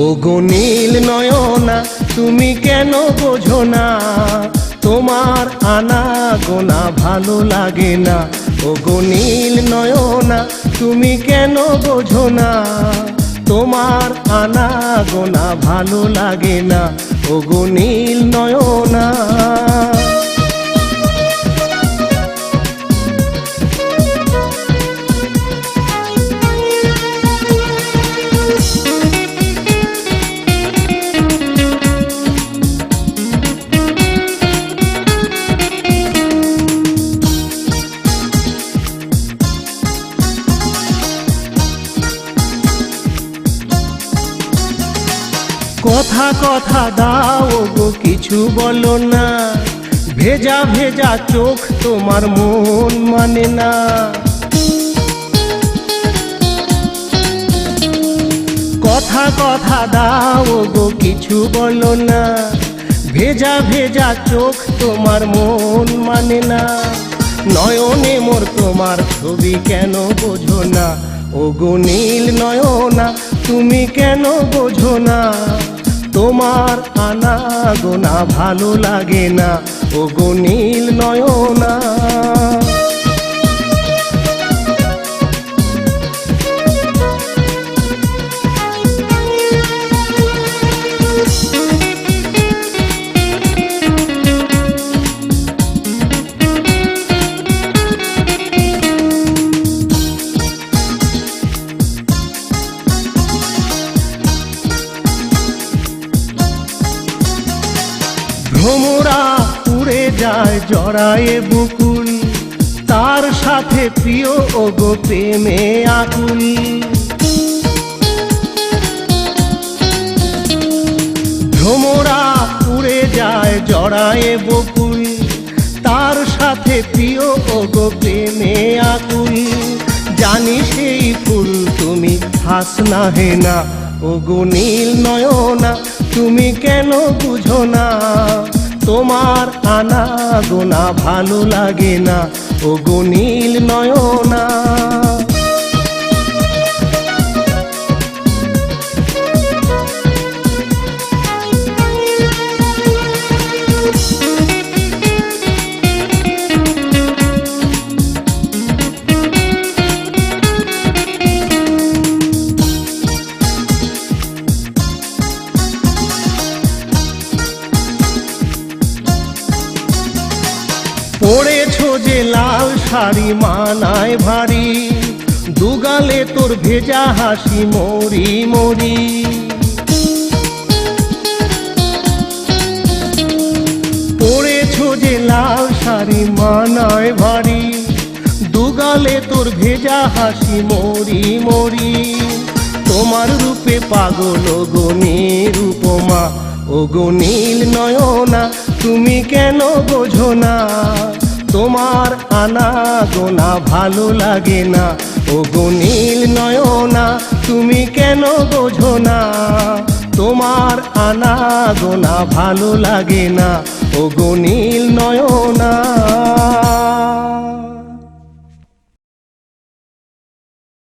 ওগো নীল নয়না তুমি কেন বোঝো না, তোমার আনা গোনা ভালো লাগে না। ওগো নীল নয়না তুমি কেন বোঝো না, তোমার আনা গোনা ভালো লাগে না। ওগো নীল নয়না। কথা কথা দাও গো কিছু বলো না, ভেজা ভেজা চোখ তোমার মন মানে না। কথা কথা দাও গো কিছু বলো না, ভেজা ভেজা চোখ তোমার মন মানে না। নয়নে মোর তোমার ছবি কেন বোঝো না, ওগো নীল নয়না তুমি কেন বোঝো না, তোমার আনা গোনা ভালো লাগে না। ওগো নীল নয়না। ভ্রমরা উড়ে যায় জড়ায়ে বুকুল, তার সাথে প্রিয় ওগো প্রেমে আকুল। ভ্রমরা উড়ে যায় জড়ায়ে বকুল, তার সাথে প্রিয় ওগো প্রেমে আকুল। জানি সেই ফুল তুমি হাসনা হে না, ওগো নীল নয়না তুমি কেন বুঝো না, তোমার আনা গোনা ভালো লাগে না। ওগো নীল নয়না। পড়েছো যে লাল শাড়ি মানায় ভারী, দুগালে তোর ভেজা হাসি মরি মরি। পড়েছো যে লাল শাড়ি মানায় ভারী, দুগালে তোর ভেজা হাসি মরি মরি। তোমার রূপে পাগল ওগো নিরূপমা, ওগো নীল নয়না তুমি কেন বোঝো না, তোমার আনা গোনা ভালো লাগে না। ওগো নীল নয়না তুমি কেন বোঝো না, তোমার আনা গোনা ভালো লাগে না। ওগো নীল নয়না।